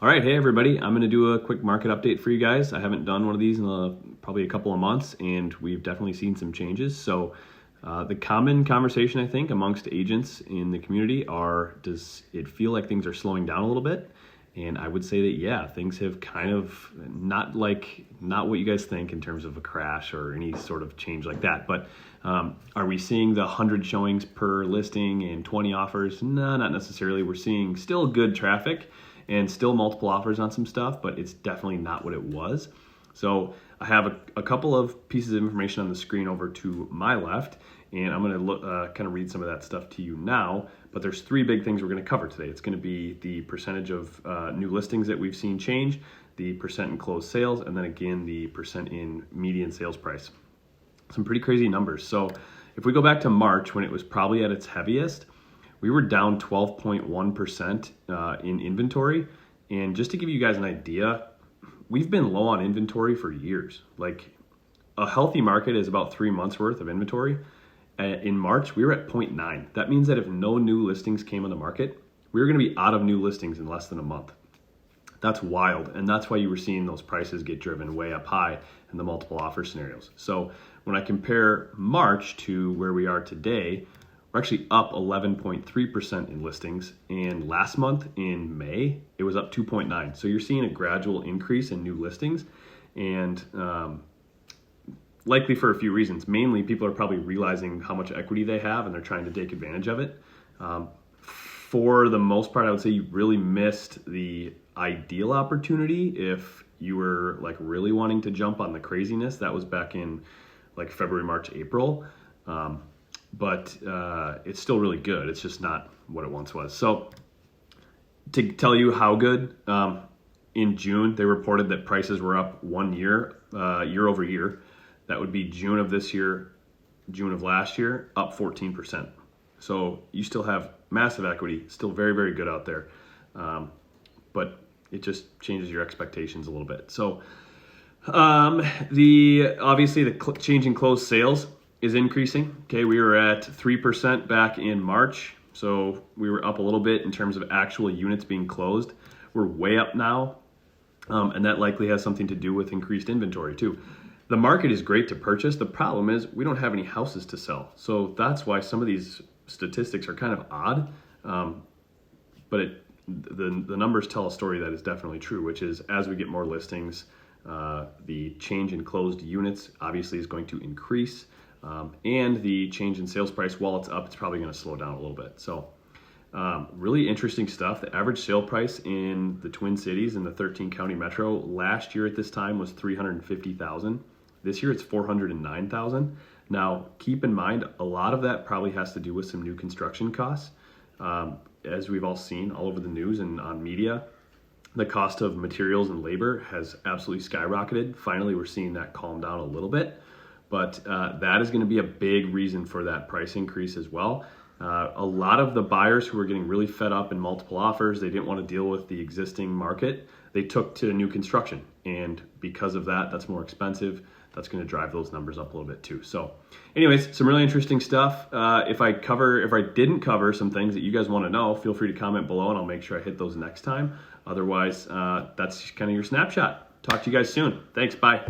All right, hey everybody, I'm gonna do a quick market update for you guys. I haven't done one of these in probably a couple of months, and we've definitely seen some changes. So the common conversation, I think, amongst agents in the community does it feel like things are slowing down a little bit? And I would say that, yeah, things have kind of not what you guys think in terms of a crash or any sort of change like that. But are we seeing the 100 showings per listing and 20 offers? No, not necessarily. We're seeing still good traffic and still multiple offers on some stuff, but it's definitely not what it was. So I have a couple of pieces of information on the screen over to my left, and I'm going to kind of read some of that stuff to you now. But there's three big things we're going to cover today. It's going to be the percentage of new listings that we've seen change, the percent in closed sales, and then again the percent in median sales price. Some pretty crazy numbers. So if we go back to March, when it was probably at its heaviest, we were down 12.1% in inventory. And just to give you guys an idea, we've been low on inventory for years. Like, a healthy market is about 3 months worth of inventory. In March, we were at 0.9. That means that if no new listings came on the market, we were going to be out of new listings in less than a month. That's wild. And that's why you were seeing those prices get driven way up high in the multiple offer scenarios. So when I compare March to where we are today, we're actually up 11.3% in listings. And last month in May, it was up 2.9. So you're seeing a gradual increase in new listings, and likely for a few reasons. Mainly, people are probably realizing how much equity they have and they're trying to take advantage of it. For the most part, I would say you really missed the ideal opportunity if you were like really wanting to jump on the craziness. That was back in like February, March, April. But it's still really good. It's just not what it once was. So to tell you how good, in June, they reported that prices were up 1 year, year over year. That would be June of this year, June of last year, up 14%. So you still have massive equity, still very, very good out there. But it just changes your expectations a little bit. So obviously the change in closed sales is increasing. Okay, we were at 3% back in March. So we were up a little bit in terms of actual units being closed. We're way up now. And that likely has something to do with increased inventory too. The market is great to purchase. The problem is we don't have any houses to sell. So that's why some of these statistics are kind of odd. But the numbers tell a story that is definitely true, which is as we get more listings, the change in closed units obviously is going to increase. And the change in sales price, while it's up, it's probably going to slow down a little bit. So really interesting stuff. The average sale price in the Twin Cities in the 13 county metro last year at this time was $350,000. This year it's $409,000. Now, keep in mind, a lot of that probably has to do with some new construction costs. As we've all seen all over the news and on media, the cost of materials and labor has absolutely skyrocketed. Finally, we're seeing that calm down a little bit, but that is going to be a big reason for that price increase as well. A lot of the buyers who were getting really fed up in multiple offers, they didn't want to deal with the existing market. They took to new construction, and because of that, that's more expensive. That's going to drive those numbers up a little bit too. So anyways, some really interesting stuff. If I didn't cover some things that you guys want to know, feel free to comment below and I'll make sure I hit those next time. Otherwise, that's kind of your snapshot. Talk to you guys soon. Thanks. Bye.